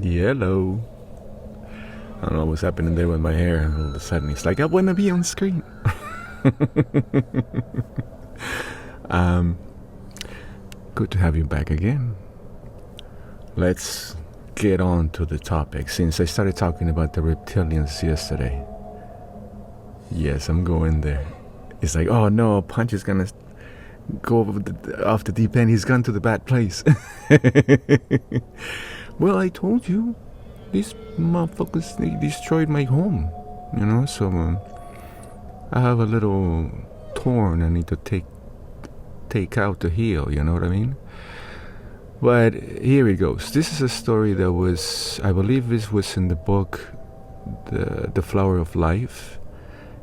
Yellow. I don't know what's happening there with my hair. And all of a sudden, it's like, I want to be on screen. um, Good to have you back again. Let's get on to the topic. Since I started talking about the reptilians yesterday. Yes, I'm going there. It's like, oh no, Pancho is going to go off the deep end. He's gone to the bad place. Well, I told you. These motherfuckers, they destroyed my home. So I have a little torn I need to take out to heal, you know what I mean? But here it goes. This is a story that was, I believe this was in the book The Flower of Life,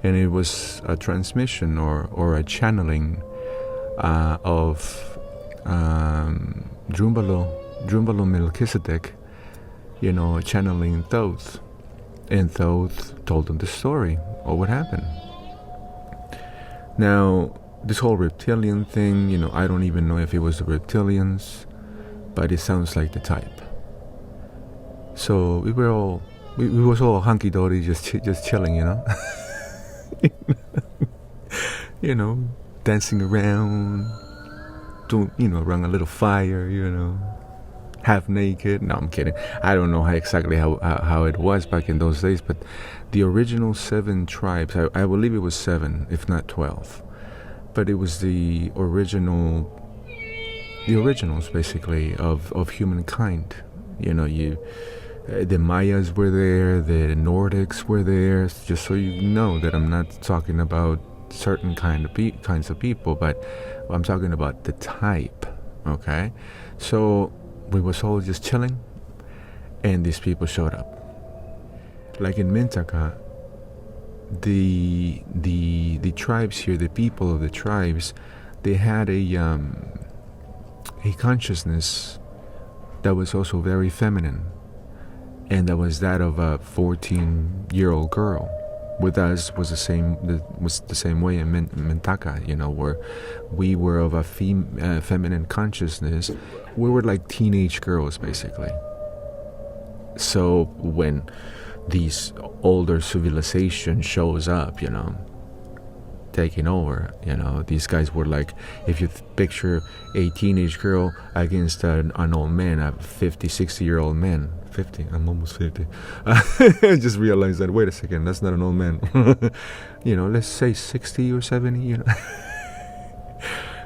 and it was a transmission or a channeling of Drumbalo Melchizedek, channeling Thoth. And Thoth told them the story of what happened. Now, this whole reptilian thing, I don't even know if it was the reptilians, but it sounds like the type. So we was all hunky-dory, just chilling, dancing around, around a little fire, half naked. No, I'm kidding. I don't know exactly how it was back in those days, but the original 7 tribes, I believe it was 7, if not 12, but it was the originals basically of humankind. The Mayas were there, the Nordics were there. Just so you know that I'm not talking about certain kinds of people, but I'm talking about the type. Okay, so we was all just chilling, and these people showed up. Like in Mintaka, the tribes here, the people of the tribes, they had a consciousness that was also very feminine, and that was that of a 14-year-old girl. With us was the same way in Mintaka, where we were of a feminine consciousness. We were like teenage girls, basically. So when these older civilization shows up, taking over, these guys were like, if you picture a teenage girl against an old man, a 50, 60-year-old man. 50, I'm almost 50. I just realized that, wait a second, that's not an old man. Let's say 60 or 70,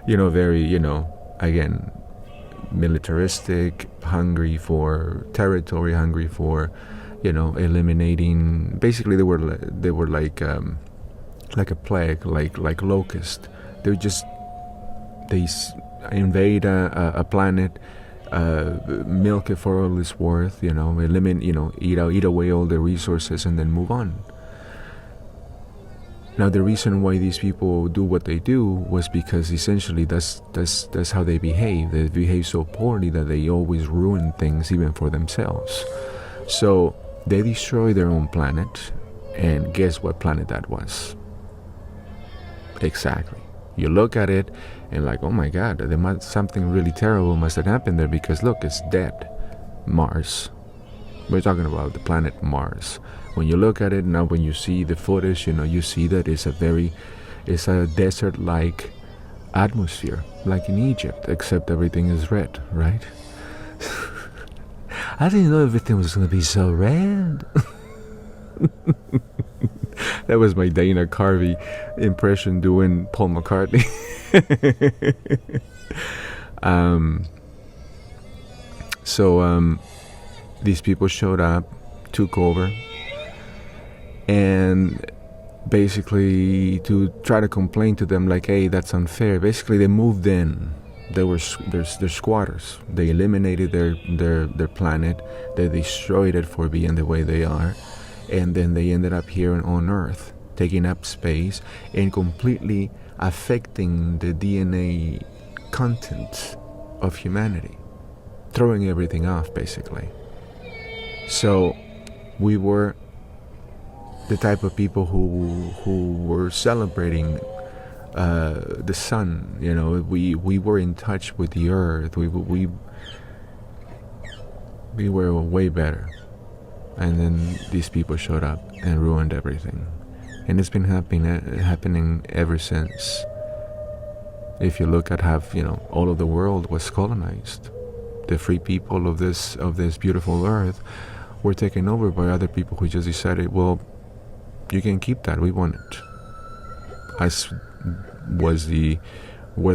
very, again, militaristic, hungry for territory, hungry for, eliminating. Basically, they were like a plague, like locust. They invade a planet, milk it for all it's worth, eliminate, eat away all the resources, and then move on. Now, the reason why these people do what they do was because essentially that's how they behave. They behave so poorly that they always ruin things, even for themselves. So they destroy their own planet, and guess what planet that was? Exactly. You look at it and like, oh my God, something really terrible must have happened there, because look, it's dead. Mars. We're talking about the planet Mars. When you look at it now, when you see the footage, you see that it's a desert-like atmosphere, like in Egypt, except everything is red, right? I didn't know everything was going to be so red. That was my Dana Carvey impression doing Paul McCartney. So these people showed up, took over, and basically to try to complain to them like, hey, that's unfair. Basically, they moved in. They're squatters. They eliminated their planet. They destroyed it for being the way they are. And then they ended up here on Earth, taking up space and completely affecting the DNA content of humanity, throwing everything off, basically. So we were the type of people who were celebrating the sun. We were in touch with the earth. We were way better. And then these people showed up and ruined everything. And it's been happening ever since. If you look at how, all of the world was colonized. The free people of this beautiful earth were taken over by other people who just decided, well, you can keep that, we want it. As were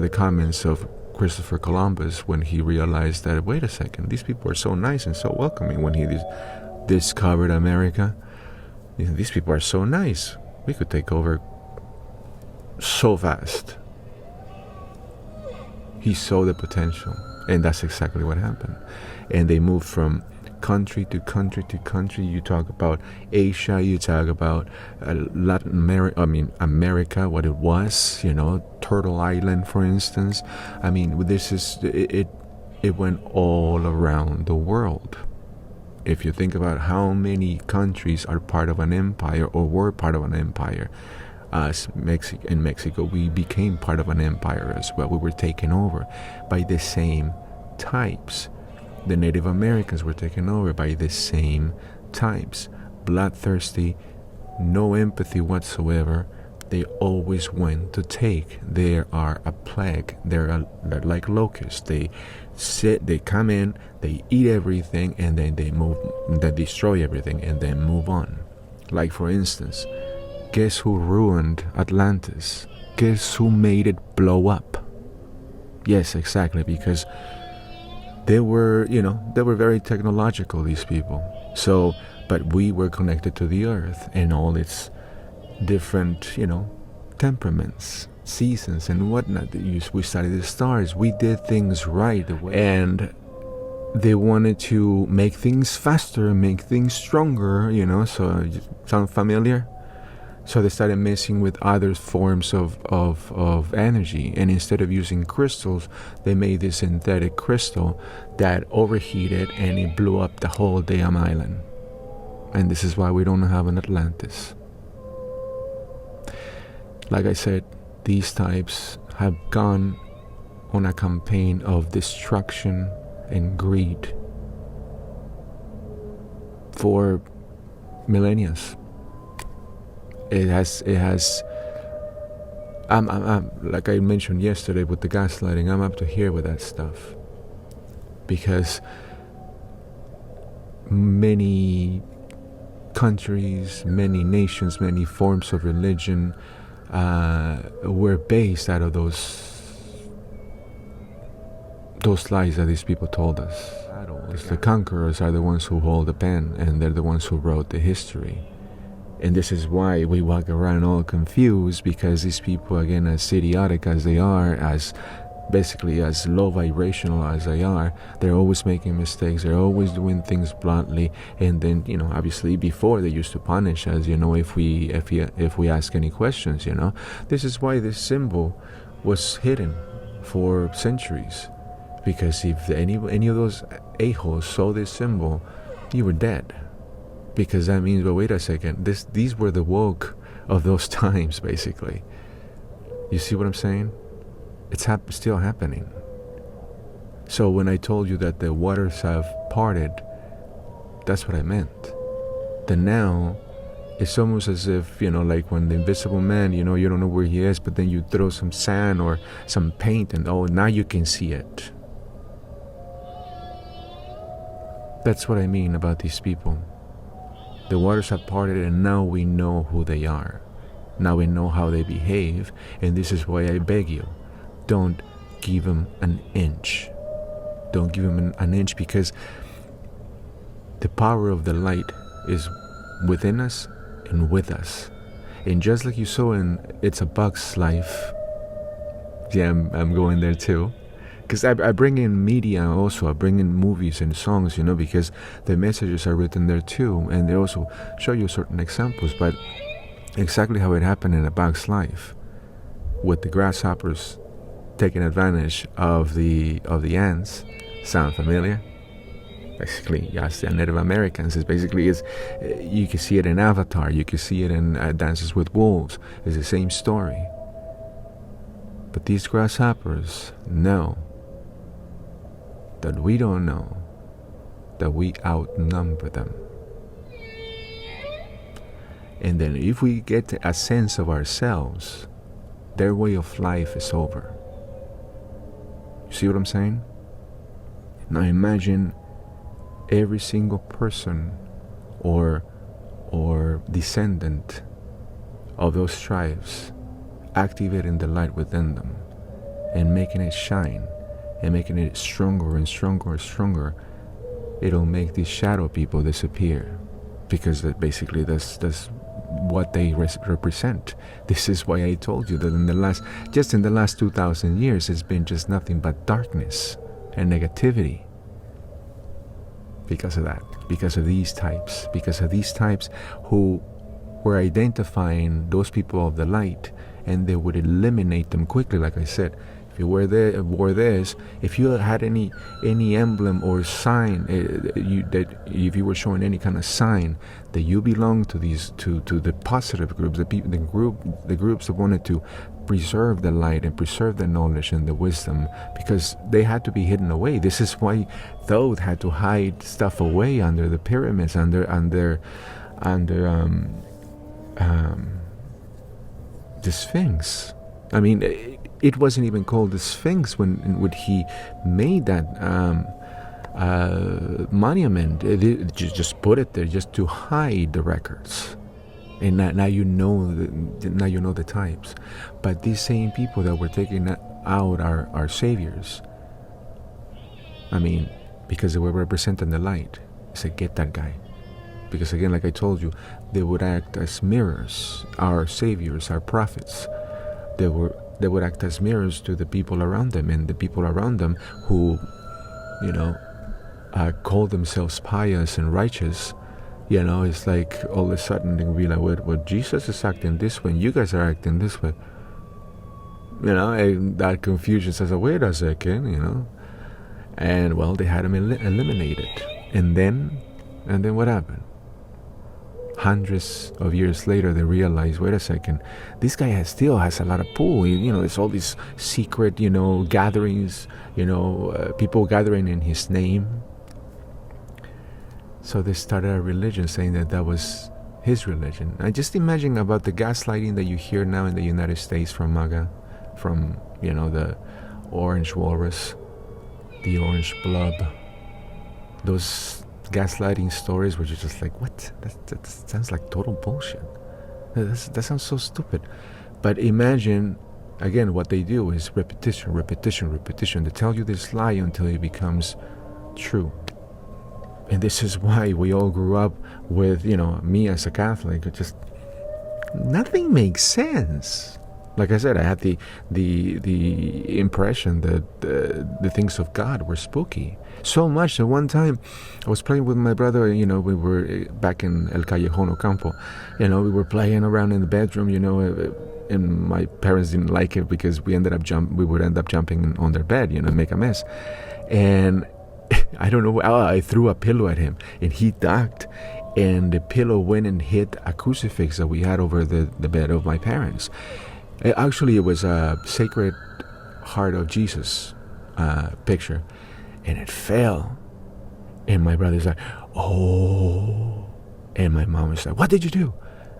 the comments of Christopher Columbus when he realized that, wait a second, these people are so nice and so welcoming. When he discovered America, these people are so nice, we could take over so fast. He saw the potential, and that's exactly what happened. And they moved from country to country to country. You talk about Asia, you talk about Latin America, America, what it was, Turtle Island, for instance. It went all around the world. If you think about how many countries are part of an empire or were part of an empire, in Mexico, we became part of an empire as well. We were taken over by the same types. The Native Americans were taken over by the same types. Bloodthirsty, no empathy whatsoever. They always went to take. They are a plague. They're like locusts. They come in, they eat everything, and then they destroy everything, and then move on. Like, for instance, guess who ruined Atlantis? Guess who made it blow up? Yes, exactly, because they were very technological, these people. So, but we were connected to the earth and all its different, temperaments, seasons and whatnot. We studied the stars. We did things right. And they wanted to make things faster, make things stronger, so sound familiar? So they started messing with other forms of energy, and instead of using crystals, they made this synthetic crystal that overheated and it blew up the whole damn island. And this is why we don't have an Atlantis. Like I said, these types have gone on a campaign of destruction and greed for millennia. It has. I'm like I mentioned yesterday with the gaslighting. I'm up to here with that stuff because many countries, many nations, many forms of religion were based out of those lies that these people told us. The conquerors are the ones who hold the pen, and they're the ones who wrote the history. And this is why we walk around all confused, because these people, again, as idiotic as they are, as basically as low vibrational as they are, they're always making mistakes, they're always doing things bluntly. And then, obviously before they used to punish us, if we ask any questions, This is why this symbol was hidden for centuries, because if any of those a-holes saw this symbol, you were dead. Because that means, well, wait a second, these were the woke of those times, basically. You see what I'm saying? It's still happening. So when I told you that the waters have parted, that's what I meant. Then now, it's almost as if, like when the invisible man, you don't know where he is, but then you throw some sand or some paint and, now you can see it. That's what I mean about these people. The waters have parted, and now we know who they are. Now we know how they behave, and this is why I beg you, don't give them an inch. Don't give them an inch, because the power of the light is within us and with us. And just like you saw in It's a Bug's Life, yeah, I'm going there too. Because I bring in media also, I bring in movies and songs, because the messages are written there too, and they also show you certain examples, but exactly how it happened in A Bug's Life, with the grasshoppers taking advantage of the ants. Sound familiar? Basically, yes, the Native Americans. You can see it in Avatar, you can see it in Dances with Wolves. It's the same story. But these grasshoppers know that we don't know, that we outnumber them. And then if we get a sense of ourselves, their way of life is over. You see what I'm saying? Now imagine every single person or descendant of those tribes activating the light within them and making it shine and making it stronger and stronger and stronger. It'll make these shadow people disappear, because basically that's what they represent. This is why I told you that in the last 2,000 years, it's been just nothing but darkness and negativity. Because of that, because of these types who were identifying those people of the light, and they would eliminate them quickly. Like I said, if you wore this, if you had any emblem or sign, if you were showing any kind of sign that you belong to the positive groups, the groups that wanted to preserve the light and preserve the knowledge and the wisdom, because they had to be hidden away. This is why Thoth had to hide stuff away under the pyramids, under the Sphinx. I mean, it wasn't even called the Sphinx when he made that monument. It just put it there just to hide the records. And now you know the types. But these same people that were taking out our saviors, I mean, because they were representing the light, I said, get that guy. Because again, like I told you, they would act as mirrors, our saviors, our prophets. They would act as mirrors to the people around them, and the people around them who, call themselves pious and righteous. It's like all of a sudden they will be like, well, Jesus is acting this way, and you guys are acting this way. And that confusion says, wait a second, and well, they had him eliminated. And then what happened? Hundreds of years later, they realized, wait a second, this guy still has a lot of pull. There's all these secret, gatherings, people gathering in his name. So they started a religion saying that was his religion. I just imagine about the gaslighting that you hear now in the United States from MAGA, from, the orange walrus, the orange blob, those gaslighting stories where you're just like, what? That sounds like total bullshit. That sounds so stupid. But imagine, again, what they do is repetition. They tell you this lie until it becomes true. And this is why we all grew up with, me as a Catholic, just nothing makes sense. Like I said, I had the impression that the things of God were spooky. So much that one time I was playing with my brother, we were back in El Callejón Ocampo, we were playing around in the bedroom, and my parents didn't like it because we would end up jumping on their bed, make a mess. And I don't know, I threw a pillow at him and he ducked, and the pillow went and hit a crucifix that we had over the bed of my parents. Actually, it was a Sacred Heart of Jesus picture, and it fell. And my brother's like, oh. And my mom was like, what did you do?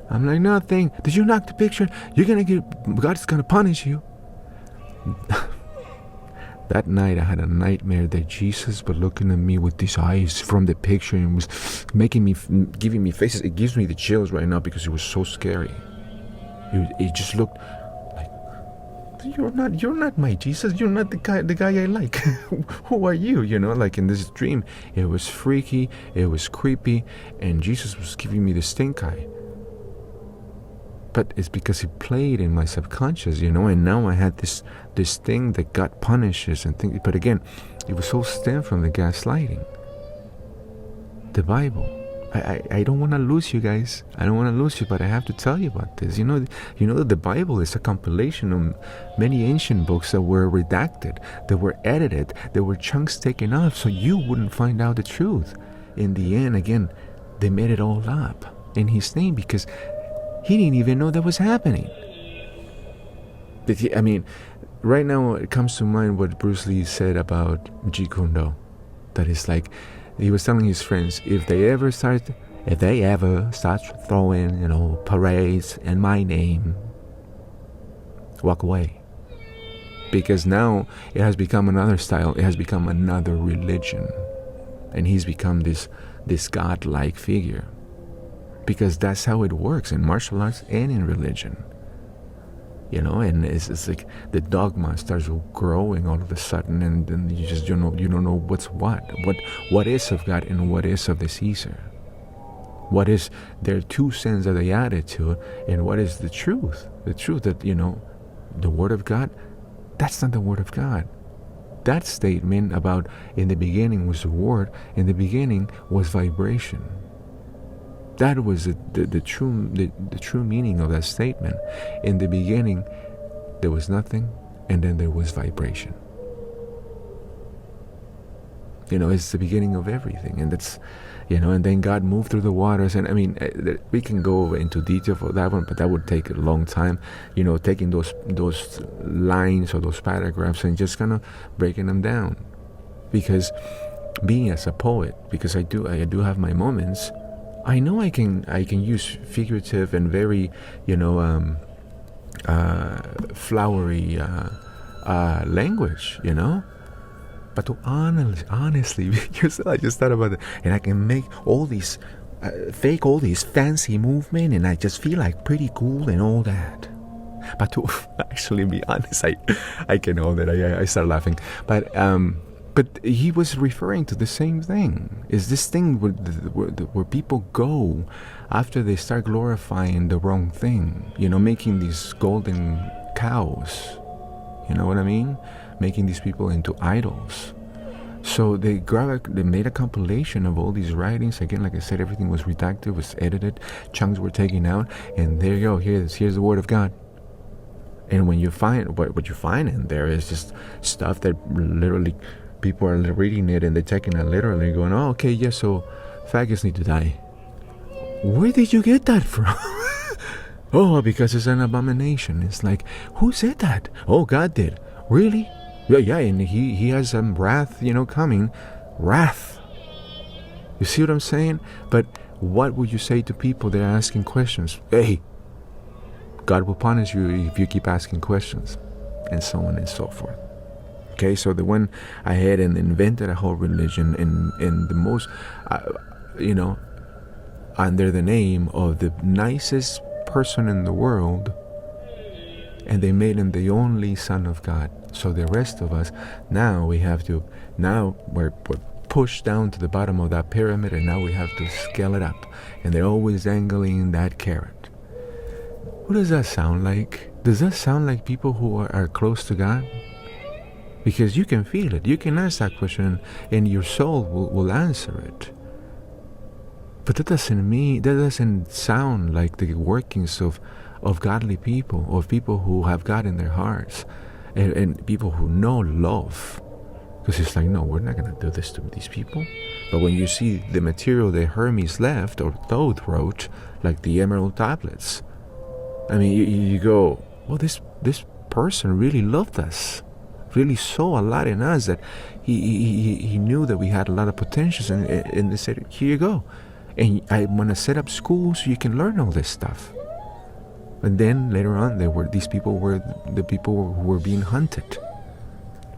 I'm like, nothing. Did you knock the picture? God's gonna punish you. That night I had a nightmare that Jesus was looking at me with these eyes from the picture and was giving me faces. It gives me the chills right now because it was so scary. It just looked like, you're not my Jesus. You're not the guy I like. Who are you? Like in this dream, it was freaky, it was creepy, and Jesus was giving me the stink eye. But it's because it played in my subconscious, and now I had this thing that God punishes and things. But again, it was all stemmed from the gaslighting. The Bible. I don't want to lose you guys. I don't want to lose you, but I have to tell you about this. You know that the Bible is a compilation of many ancient books that were redacted, that were edited, there were chunks taken off so you wouldn't find out the truth. In the end, again, they made it all up in His name because He didn't even know that was happening. I mean, right now it comes to mind what Bruce Lee said about Jeet Kune Do. That is like, he was telling his friends, if they ever start throwing, parades in my name, walk away. Because now it has become another style. It has become another religion. And he's become this godlike figure. Because that's how it works in martial arts and in religion. And it's like the dogma starts growing all of a sudden, and then you don't know what's what is of God and what is of the Caesar. What is their 2 cents that they added to it, and what is the truth? The truth that, the Word of God, that's not the Word of God. That statement about in the beginning was the Word, in the beginning was vibration. That was the true meaning of that statement. In the beginning, there was nothing, and then there was vibration. It's the beginning of everything, and that's, and then God moved through the waters, and I mean, we can go into detail for that one, but that would take a long time. Taking those lines or those paragraphs and just kind of breaking them down, because being as a poet, because I do have my moments. I know I can use figurative and very, flowery language, But to honestly, because I just thought about it, and I can make all these, fake all these fancy movement, and I just feel like pretty cool and all that. But to actually be honest, I can hold it. I start laughing, But he was referring to the same thing. Is this thing where people go after they start glorifying the wrong thing, making these golden cows, you know what I mean? Making these people into idols. So they made a compilation of all these writings. Again, like I said, everything was redacted, was edited, chunks were taken out, and there you go. Here's the Word of God. And when you find what you find in there is just stuff that literally people are reading it and they're taking it literally, going, "Oh, okay, yeah, so faggots need to die." Where did you get that from? Oh, because it's an abomination. It's like, who said that? Oh, God did. Really? Yeah, and he has some wrath, coming. Wrath. You see what I'm saying? But what would you say to people that are asking questions? Hey, God will punish you if you keep asking questions, and so on and so forth. Okay, so they went ahead and invented a whole religion in the most, under the name of the nicest person in the world, and they made him the only Son of God. So the rest of us, now we're pushed down to the bottom of that pyramid, and now we have to scale it up, and they're always angling that carrot. What does that sound like? Does that sound like people who are close to God? Because you can feel it. You can ask that question, and your soul will answer it. But that doesn't sound like the workings of godly people, of people who have God in their hearts, and people who know love. Because it's like, no, we're not going to do this to these people. But when you see the material that Hermes left, or Thoth wrote, like the emerald tablets, I mean, you go, well, this person really loved us. Really saw a lot in us, that he knew that we had a lot of potentials, and they said, here you go, and I want to set up schools so you can learn all this stuff. And then later on, these people were the people who were being hunted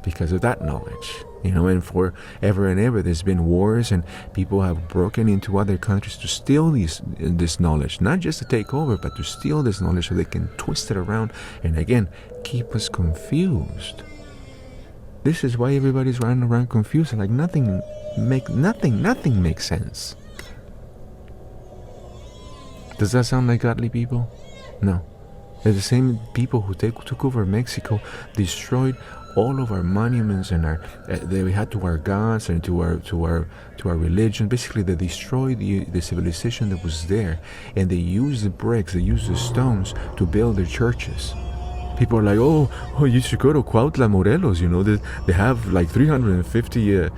because of that knowledge, and forever and ever there's been wars, and people have broken into other countries to steal this knowledge, not just to take over, but to steal this knowledge so they can twist it around and again keep us confused. This is why everybody's running around confused. Like nothing makes sense. Does that sound like godly people? No. They're the same people who took over Mexico, destroyed all of our monuments and that we had to our gods and to our religion. Basically, they destroyed the civilization that was there, and they used the bricks, they used the stones to build their churches. People are like, oh, you should go to Cuautla, Morelos. They have like 350.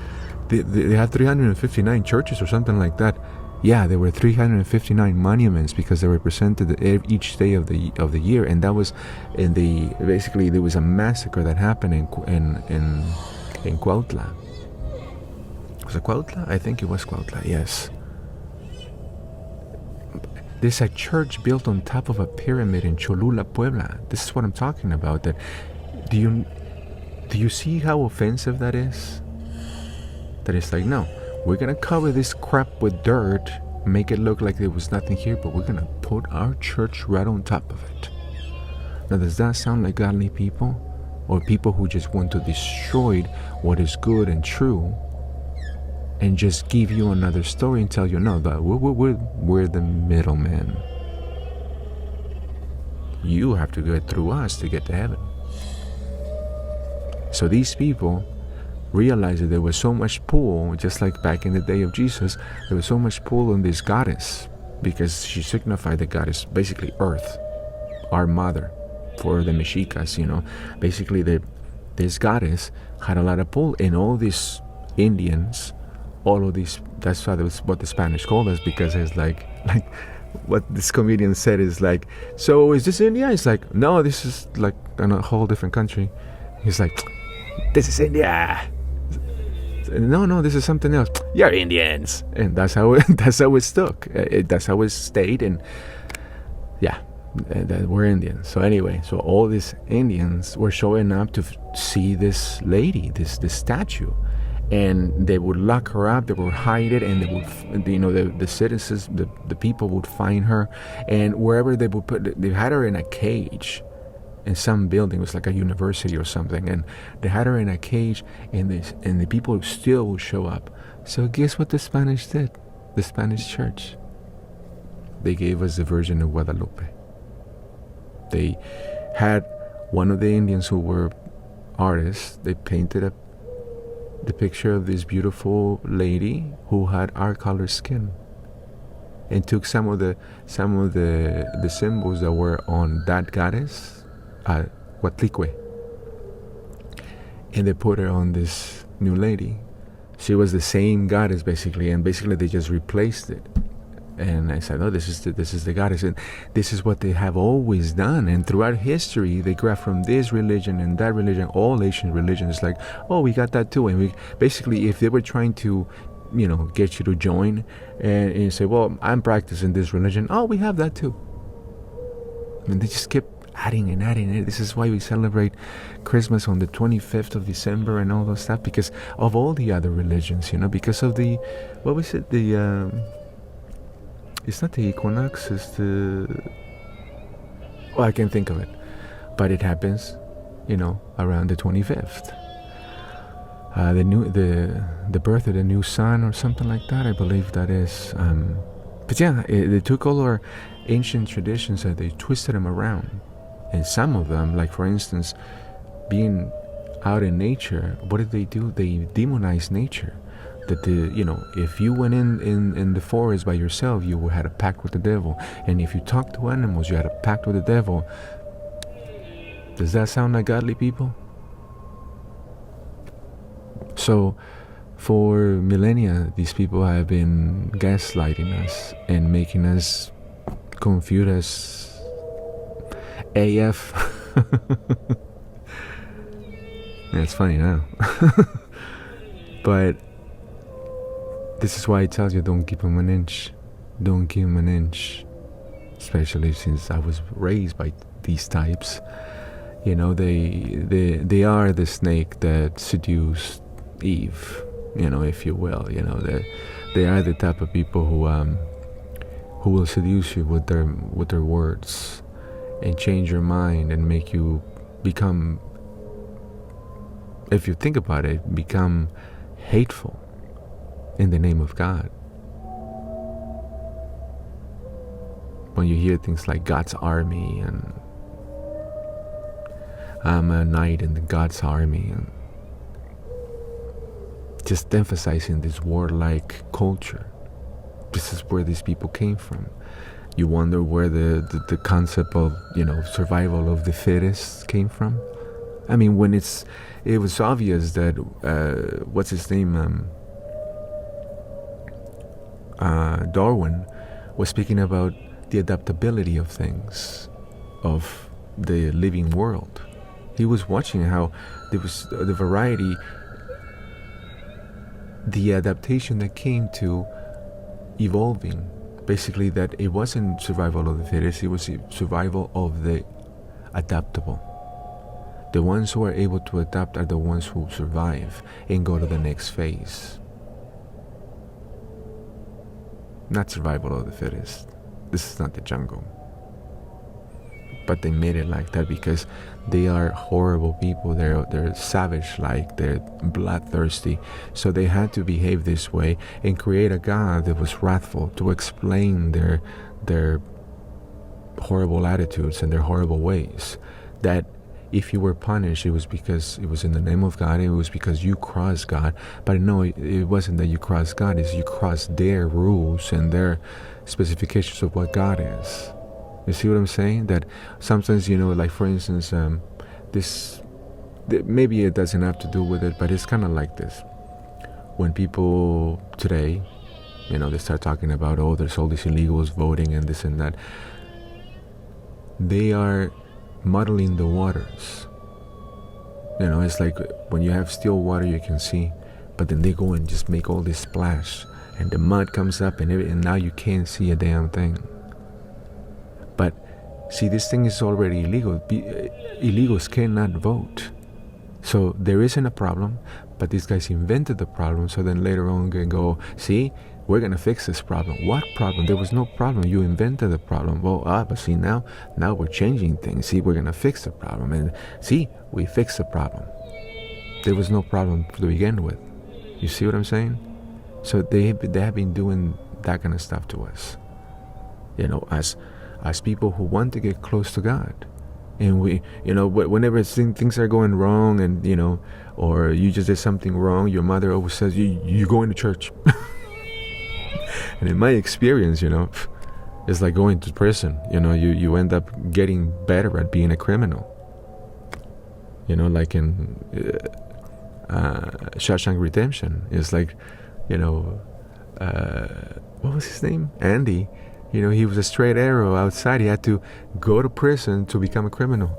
They have 359 churches or something like that. Yeah, there were 359 monuments because they represented each day of the year, and that was basically there was a massacre that happened in Cuautla. Was it Cuautla? I think it was Cuautla, yes. There's a church built on top of a pyramid in Cholula, Puebla. This is what I'm talking about. That do you see how offensive that is? That it's like, no, we're gonna cover this crap with dirt, make it look like there was nothing here, but we're gonna put our church right on top of it. Now, does that sound like godly people? Or people who just want to destroy what is good and true and just give you another story and tell you, no, that we're the middlemen. You have to go through us to get to heaven. So these people realized that there was so much pull, just like back in the day of Jesus, there was so much pull on this goddess because she signified the goddess, basically Earth, our mother, for the Mexicas, Basically, this goddess had a lot of pull, and all these Indians, all of these, that's what the Spanish called us, because it's like what this comedian said is like, so is this India? It's like, no, this is like in a whole different country. He's like, this is India. No, this is something else. You're Indians, and that's how it stuck. That's how it stayed, and yeah, that we're Indians. So anyway, so all these Indians were showing up to see this lady, this statue, and they would lock her up, they would hide it, and they would, the citizens, the people would find her, and wherever they would they had her in a cage in some building. It was like a university or something, and they had her in a cage, and the people still would show up. So guess what the Spanish did? The Spanish church, they gave us the Virgin of Guadalupe. They had one of the Indians who were artists. They painted the picture of this beautiful lady who had our color skin, and took some of the symbols that were on that goddess, Huatlicue, and they put her on this new lady. She was the same goddess basically, and basically they just replaced it. And I said, oh, this is the goddess, and this is what they have always done. And throughout history, they grab from this religion and that religion, all Asian religions. Like, oh, we got that too. And we basically, if they were trying to, get you to join, and you say, well, I'm practicing this religion. Oh, we have that too. And they just kept adding and adding it. This is why we celebrate Christmas on the 25th of December and all those stuff, because of all the other religions, because of the, what was it, it's not the equinox, it's I can't think of it. But it happens, around the 25th. The birth of the new sun or something like that, I believe that is. But yeah, they took all our ancient traditions and they twisted them around. And some of them, like for instance, being out in nature, what did they do? They demonized nature. That if you went in the forest by yourself, you had a pact with the devil, and if you talked to animals, you had a pact with the devil. Does that sound like godly people? So, for millennia, these people have been gaslighting us and making us confused as AF. It's funny now, but this is why it tells you, don't give them an inch. Don't give them an inch. Especially since I was raised by these types. They are the snake that seduced Eve, if you will. They are the type of people who will seduce you with their words and change your mind and make you become, if you think about it, become hateful in the name of God. When you hear things like God's army and I'm a knight in the God's army, and just emphasizing this warlike culture. This is where these people came from. You wonder where the concept of survival of the fittest came from. I mean, when it was obvious that what's his name, Darwin was speaking about the adaptability of things, of the living world. He was watching how there was the variety the adaptation that came to evolving, basically, that it wasn't survival of the fittest, it was survival of the adaptable. The ones who are able to adapt are the ones who survive and go to the next phase. Not survival of the fittest. This is not the jungle. But they made it like that because they are horrible people. They're savage-like. They're bloodthirsty. So they had to behave this way and create a god that was wrathful to explain their horrible attitudes and their horrible ways. That if you were punished, it was because it was in the name of God. It was because you crossed God. But no, it wasn't that you crossed God. It's you crossed their rules and their specifications of what God is. You see what I'm saying? That sometimes, like for instance, maybe it doesn't have to do with it, but it's kind of like this. When people today, they start talking about, there's all these illegals voting and this and that. They are muddling the waters. It's like when you have still water you can see, but then they go and just make all this splash, and the mud comes up and now you can't see a damn thing. But see, this thing is already illegal. Illegals cannot vote. So there isn't a problem, but these guys invented the problem, so then later on they go, see, we're going to fix this problem. What problem? There was no problem. You invented the problem. Well, but see, now we're changing things. See, we're going to fix the problem. And see, we fixed the problem. There was no problem to begin with. You see what I'm saying? So they have been doing that kind of stuff to us. As people who want to get close to God. And we, whenever things are going wrong and, or you just did something wrong, your mother always says, you're going to church. And in my experience, it's like going to prison. You end up getting better at being a criminal. Like in Shawshank Redemption. It's like, what was his name? Andy. He was a straight arrow outside. He had to go to prison to become a criminal.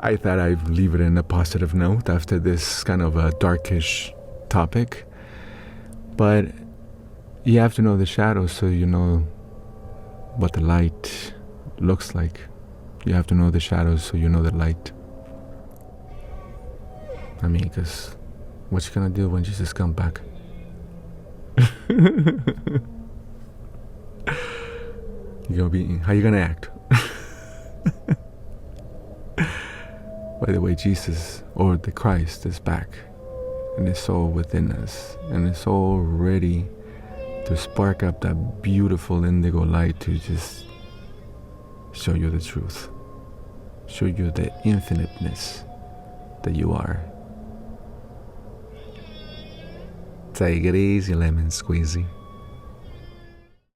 I thought I'd leave it in a positive note after this kind of a darkish topic. But you have to know the shadows so you know what the light looks like. You have to know the shadows so you know the light. Because what you gonna do when Jesus comes back? How you gonna act? By the way, Jesus or the Christ is back, and it's all within us, and it's all ready to spark up that beautiful indigo light to just show you the truth, show you the infiniteness that you are. Take it easy, lemon squeezy.